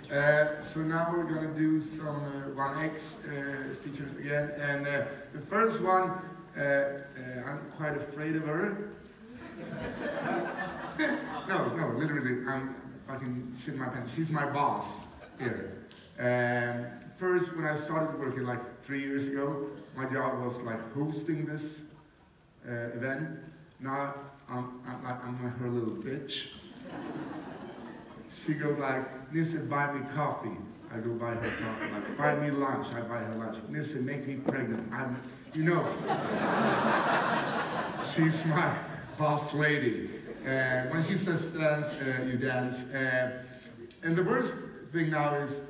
So now we're going to do some 1X speeches again, and the first one, I'm quite afraid of her. no, literally, I'm fucking shitting my pants. She's my boss here. First, when I started working like 3 years ago, my job was like hosting this event. Now I'm like her little bitch. She goes like, Nisse, buy me coffee. I go buy her coffee. Like, buy me lunch. I buy her lunch. Nisse, make me pregnant. You know, she's my boss lady. When she says dance, you dance. And the worst thing now is,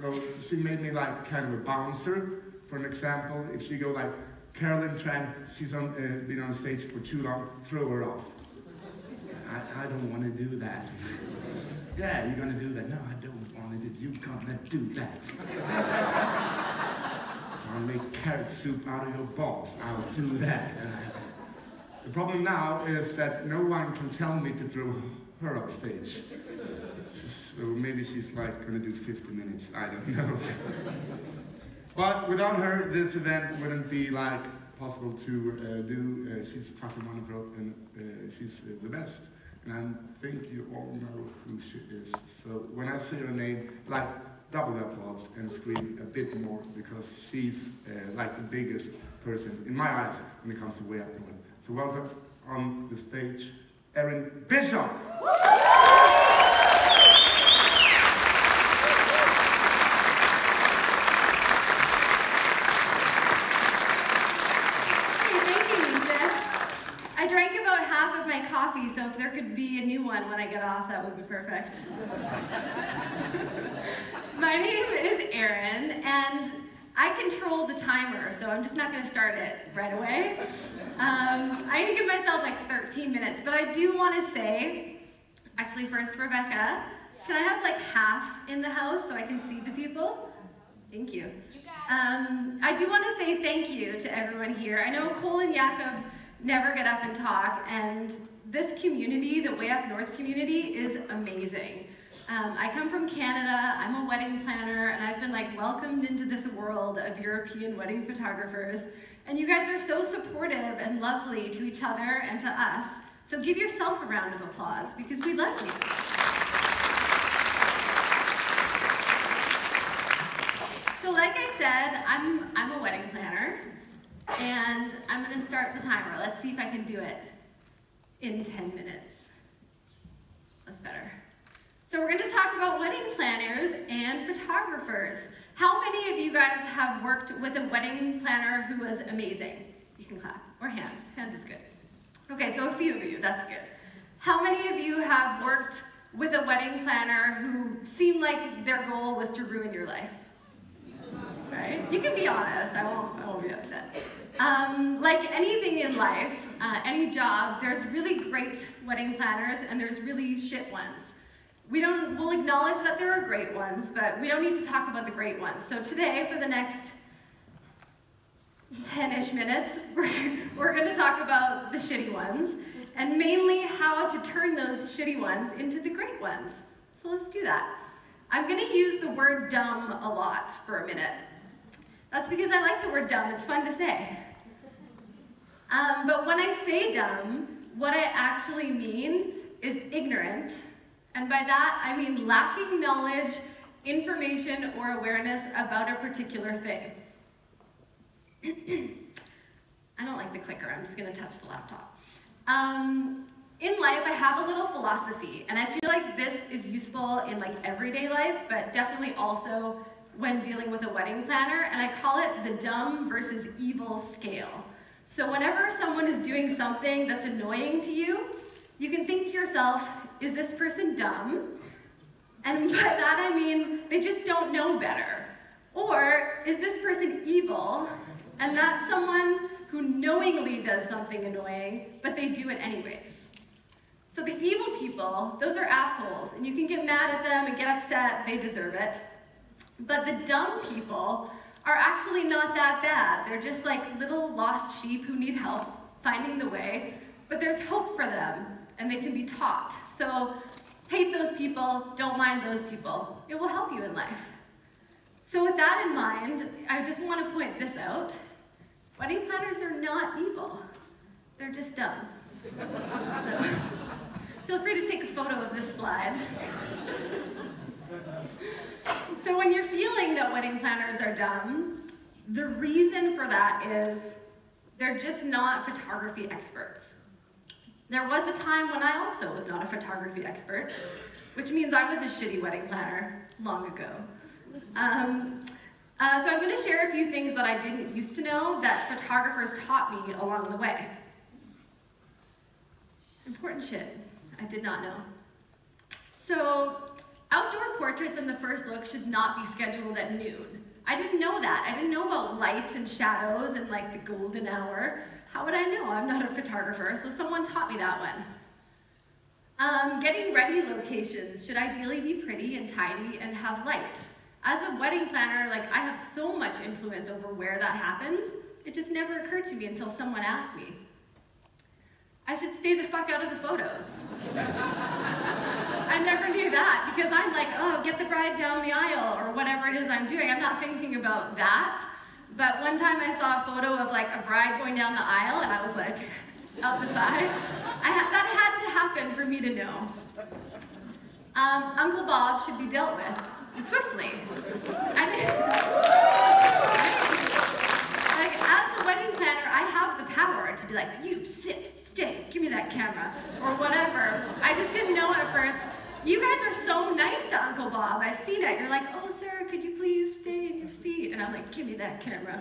she made me like kind of a bouncer. For an example, if she go like, Carolyn Tran, she's been on stage for too long, throw her off. I don't want to do that. Yeah, you're gonna do that. No, I don't want to do. You're gonna do that. I'll make carrot soup out of your balls. I'll do that. The problem now is that no one can tell me to throw her off stage. So maybe she's like gonna do 50 minutes. I don't know. But without her, this event wouldn't be like possible to do. She's fucking wonderful, and she's the best. And I think you all know who she is. So when I say her name, like double the applause and scream a bit more, because she's like the biggest person in my eyes when it comes to way up north. So welcome on the stage, Erin Bishop. Coffee, so if there could be a new one when I get off, that would be perfect. My name is Erin, and I control the timer, so I'm just not going to start it right away. I need to give myself like 13 minutes, but I do want to say, actually first, Rebecca, can I have like half in the house so I can see the people? Thank you. I do want to say thank you to everyone here. I know Cole and Jakob never get up and talk, and this community, the Way Up North community, is amazing. I come from Canada, I'm a wedding planner, and I've been like welcomed into this world of European wedding photographers, and you guys are so supportive and lovely to each other and to us, so give yourself a round of applause, because we love you. So like I said, I'm a wedding planner, and I'm going to start the timer. Let's see if I can do it in 10 minutes. That's better. So we're going to talk about wedding planners and photographers. How many of you guys have worked with a wedding planner who was amazing? You can clap, or hands. Hands is good. Okay, so a few of you, that's good. How many of you have worked with a wedding planner who seemed like their goal was to ruin your life? Right? You can be honest, I won't be upset. Like anything in life, any job, there's really great wedding planners and there's really shit ones. We'll acknowledge that there are great ones, but we don't need to talk about the great ones. So today, for the next 10-ish minutes, we're going to talk about the shitty ones, and mainly how to turn those shitty ones into the great ones. So let's do that. I'm going to use the word dumb a lot for a minute. That's because I like the word dumb, it's fun to say. But when I say dumb, what I actually mean is ignorant, and by that I mean lacking knowledge, information, or awareness about a particular thing. I don't like the clicker, I'm just going to touch the laptop. In life, I have a little philosophy, and I feel like this is useful in like everyday life, but definitely also when dealing with a wedding planner, and I call it the dumb versus evil scale. So whenever someone is doing something that's annoying to you, you can think to yourself, is this person dumb? And by that I mean, they just don't know better. Or is this person evil, and that's someone who knowingly does something annoying, but they do it anyways. So the evil people, those are assholes, and you can get mad at them and get upset, they deserve it. But the dumb people are actually not that bad. They're just like little lost sheep who need help finding the way, but there's hope for them, and they can be taught. So Hate those people, don't mind those people. It will help you in life. So with that in mind, I just want to point this out. Wedding planners are not evil. They're just dumb. So, feel free to take a photo of this slide. So when you're feeling that wedding planners are dumb, the reason for that is they're just not photography experts. There was a time when I also was not a photography expert, which means I was a shitty wedding planner long ago. So I'm going to share a few things that I didn't used to know that photographers taught me along the way. Important shit I did not know. So outdoor portraits in the first look should not be scheduled at noon. I didn't know that. I didn't know about lights and shadows and like the golden hour. How would I know? I'm not a photographer, so someone taught me that one. Getting ready locations should ideally be pretty and tidy and have light. As a wedding planner, like I have so much influence over where that happens, it just never occurred to me until someone asked me. I should stay the fuck out of the photos. I never knew that because I'm like, oh, get the bride down the aisle or whatever it is I'm doing. I'm not thinking about that. But one time I saw a photo of like a bride going down the aisle and I was like, out the side. That had to happen for me to know. Uncle Bob should be dealt with swiftly. Like, as the wedding planner, I have the power to be like, you sit, stay, give me that camera, or whatever. I just didn't know at first. You guys are so nice to Uncle Bob. I've seen it. You're like, oh, sir, could you please stay in your seat? And I'm like, give me that camera.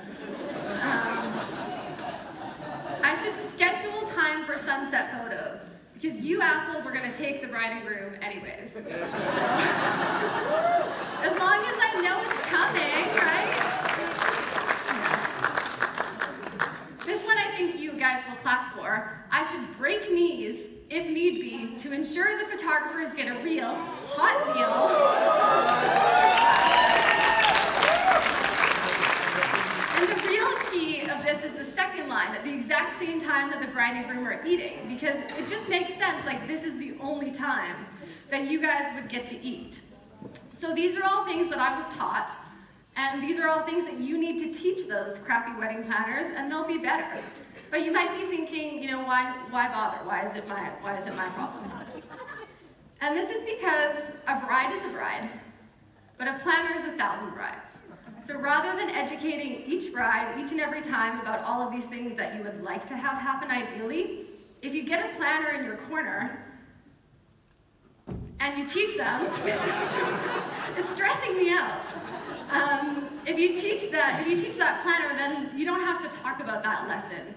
I should schedule time for sunset photos because you assholes are going to take the bride and groom anyways. So, as long as I know it's coming, right? Yes. This one I think you guys will clap for. I should break knees, if need be, to ensure the photographers get a real hot meal. And the real key of this is the second line, at the exact same time that the bride and groom are eating, because it just makes sense, like this is the only time that you guys would get to eat. So these are all things that I was taught, and these are all things that you need to teach those crappy wedding planners, and they'll be better. But you might be thinking, you know, why bother? Why is it my problem? And this is because a bride is a bride, but a planner is 1,000 brides. So rather than educating each bride each and every time about all of these things that you would like to have happen ideally, if you get a planner in your corner and you teach them, it's stressing me out. If you teach that planner, then you don't have to talk about that lesson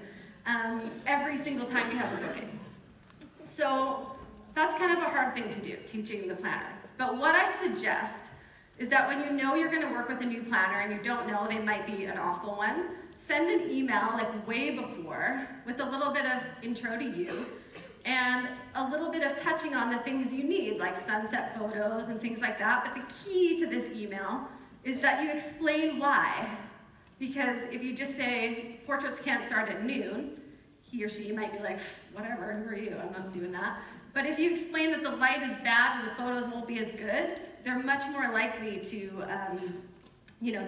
every single time you have a booking. So that's kind of a hard thing to do, teaching the planner. But what I suggest is that when you know you're going to work with a new planner and you don't know they might be an awful one, send an email like way before with a little bit of intro to you and a little bit of touching on the things you need, like sunset photos and things like that. But the key to this email is that you explain why. Because if you just say portraits can't start at noon, he or she might be like, whatever, who are you? I'm not doing that. But if you explain that the light is bad and the photos won't be as good, they're much more likely to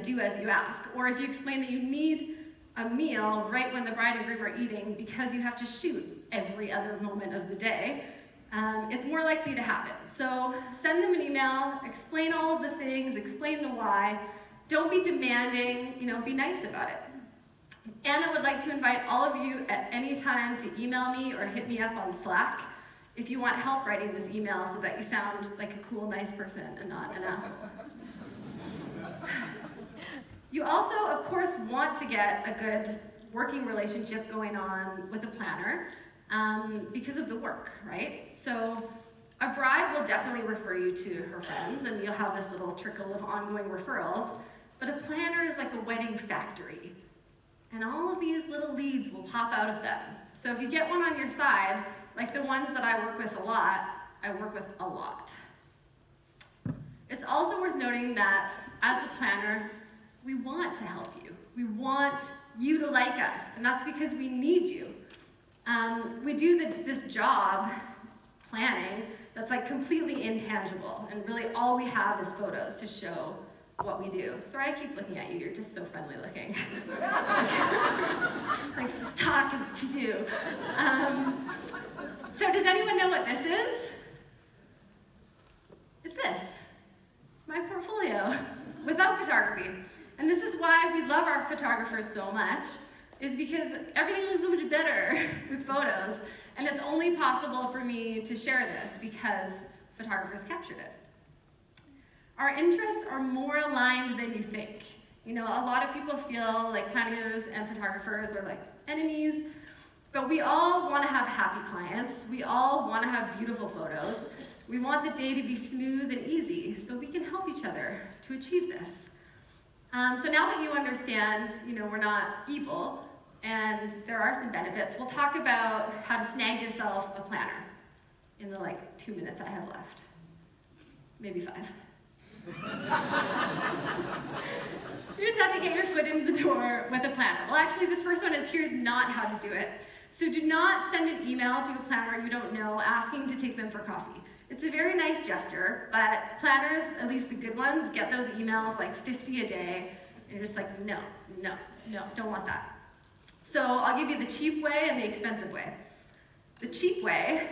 do as you ask. Or if you explain that you need a meal right when the bride and groom are eating because you have to shoot every other moment of the day, it's more likely to happen. So send them an email, explain all of the things, explain the why. Don't be demanding, be nice about it. And I would like to invite all of you at any time to email me or hit me up on Slack if you want help writing this email so that you sound like a cool, nice person and not an asshole. You also, of course, want to get a good working relationship going on with a planner because of the work, right? So a bride will definitely refer you to her friends and you'll have this little trickle of ongoing referrals, but a planner is like a wedding factory. And all of these little leads will pop out of them. So if you get one on your side, like the ones that I work with a lot, I work with a lot. It's also worth noting that as a planner, we want to help you. We want you to like us, and that's because we need you. We do this job planning that's like completely intangible, and really all we have is photos to show what we do. Sorry, I keep looking at you. You're just so friendly looking. Like, this talk is to do. So does anyone know what this is? It's this. It's my portfolio without photography. And this is why we love our photographers so much, is because everything looks so much better with photos. And it's only possible for me to share this because photographers captured it. Our interests are more aligned than you think. You know, a lot of people feel like planners and photographers are like enemies, but we all want to have happy clients. We all want to have beautiful photos. We want the day to be smooth and easy, so we can help each other to achieve this. So now that you understand, you know, we're not evil, and there are some benefits, we'll talk about how to snag yourself a planner in the 2 minutes I have left. Maybe 5. Here's how to get your foot in the door with a planner. Well, actually, this first one is here's not how to do it. So do not send an email to a planner you don't know asking to take them for coffee. It's a very nice gesture, but planners, at least the good ones, get those emails like 50 a day, and you're just like, no, no, no, don't want that. So I'll give you the cheap way and the expensive way. The cheap way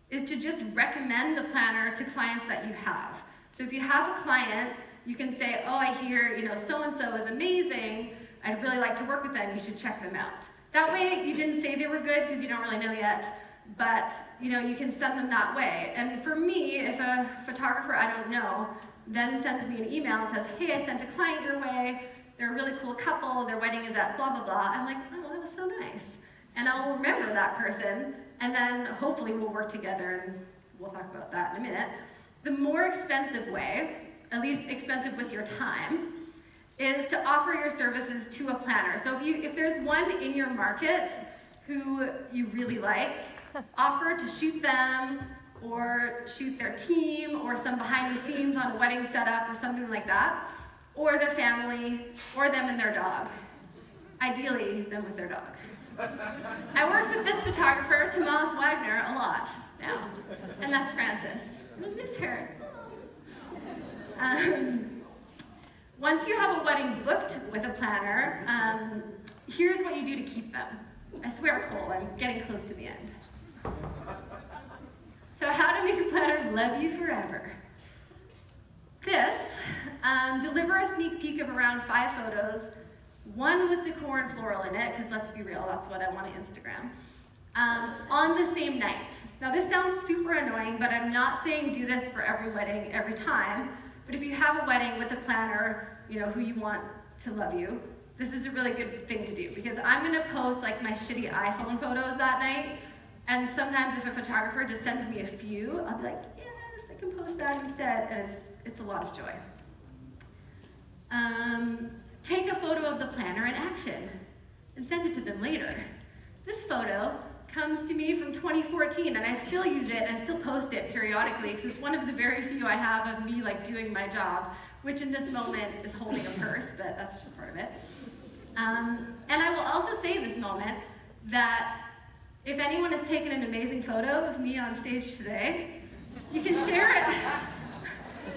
is to just recommend the planner to clients that you have. So if you have a client, you can say, oh, I hear, you know, so-and-so is amazing. I'd really like to work with them. You should check them out. That way, you didn't say they were good because you don't really know yet, but, you know, you can send them that way. And for me, if a photographer I don't know then sends me an email and says, hey, I sent a client your way. They're a really cool couple. Their wedding is at blah, blah, blah. I'm like, oh, that was so nice. And I'll remember that person, and then hopefully we'll work together, and we'll talk about that in a minute. The more expensive way, at least expensive with your time, is to offer your services to a planner. So if there's one in your market who you really like, offer to shoot them, or shoot their team, or some behind the scenes on a wedding setup, or something like that, or their family, or them and their dog. Ideally, them with their dog. I work with this photographer, Tomas Wagner, a lot now, and that's Frances. I miss her. Once you have a wedding booked with a planner, here's what you do to keep them. I swear, Cole, I'm getting close to the end. So how to make a planner love you forever. This, deliver a sneak peek of around 5 photos, one with decor and floral in it, because let's be real, that's what I want to Instagram, on the same night. Now this sounds super annoying, but I'm not saying do this for every wedding, every time, but if you have a wedding with a planner, you know, who you want to love you, this is a really good thing to do, because I'm going to post like my shitty iPhone photos that night, and sometimes if a photographer just sends me a few, I'll be like, yes, I can post that instead, and it's a lot of joy. Take a photo of the planner in action and send it to them later. This photo comes to me from 2014, and I still use it and I still post it periodically because it's one of the very few I have of me like doing my job, which in this moment is holding a purse, but that's just part of it. And I will also say in this moment that if anyone has taken an amazing photo of me on stage today, you can share it.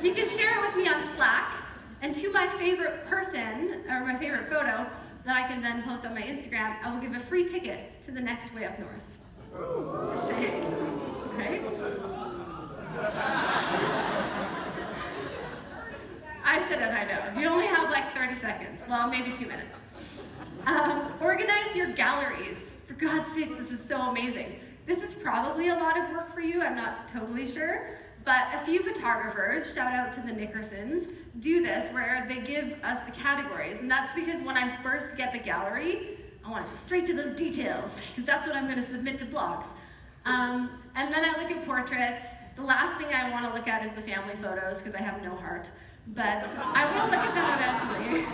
You can share it with me on Slack, and to my favorite person, or my favorite photo, that I can then post on my Instagram, I will give a free ticket to the next Way Up North. Just saying, right? I should have, I know. You only have like 30 seconds. Well, maybe 2 minutes. Organize your galleries. For God's sake, this is so amazing. This is probably a lot of work for you, I'm not totally sure, but a few photographers, shout out to the Nickersons, do this where they give us the categories, and that's because when I first get the gallery, I want to go straight to those details, because that's what I'm going to submit to blogs. And then I look at portraits. The last thing I want to look at is the family photos, because I have no heart, but I will look at them eventually.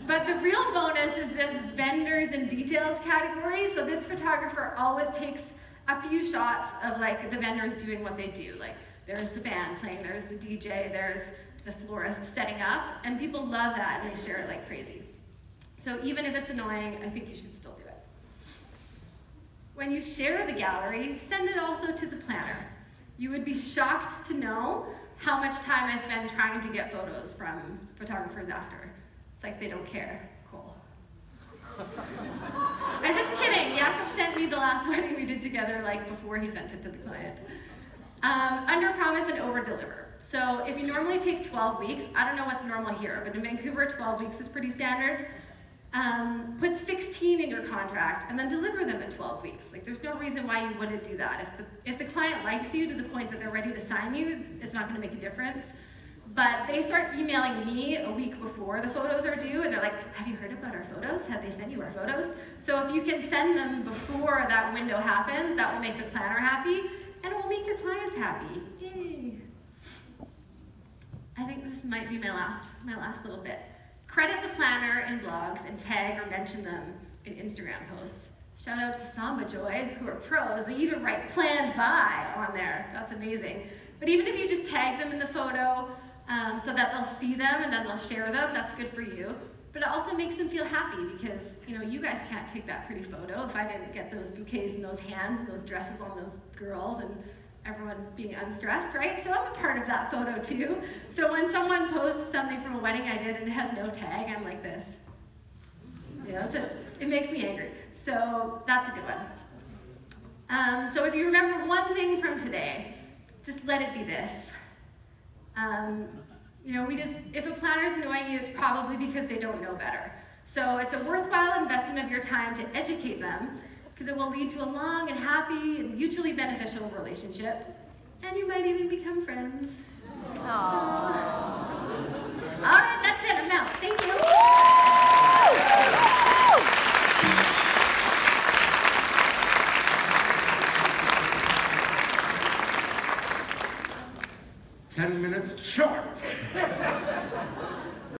But the real bonus is this vendors and details category. So this photographer always takes a few shots of like the vendors doing what they do. Like there's the band playing, there's the DJ, there's the florist setting up, and people love that and they share it like crazy. So even if it's annoying, I think you should still do it. When you share the gallery, send it also to the planner. You would be shocked to know how much time I spend trying to get photos from photographers after. It's like they don't care. Cool. I'm just kidding. Jakob sent me the last wedding we did together like before he sent it to the client. Under promise and over deliver. So if you normally take 12 weeks, I don't know what's normal here, but in Vancouver 12 weeks is pretty standard. Put 16 in your contract and then deliver them in 12 weeks. Like there's no reason why you wouldn't do that. If the client likes you to the point that they're ready to sign you, it's not gonna make a difference. But they start emailing me a week before the photos are due and they're like, have you heard about our photos? Have they sent you our photos? So if you can send them before that window happens, that will make the planner happy and it will make your clients happy. Yay. I think this might be my last little bit. Credit the planner in blogs and tag or mention them in Instagram posts. Shout out to Samba Joy, who are pros. They even write planned by on there. That's amazing. But even if you just tag them in the photo so that they'll see them and then they'll share them, that's good for you. But it also makes them feel happy because you guys can't take that pretty photo if I didn't get those bouquets in those hands and those dresses on those girls and everyone being unstressed, right? So I'm a part of that photo too. So when someone posts something from a wedding I did and it has no tag, I'm like this. It makes me angry. So that's a good one. So if you remember one thing from today, just let it be this. If a planner is annoying you, it's probably because they don't know better. So it's a worthwhile investment of your time to educate them, because it will lead to a long and happy and mutually beneficial relationship, and you might even become friends. Aww. All right, that's it. I'm out. Thank you. 10 minutes short.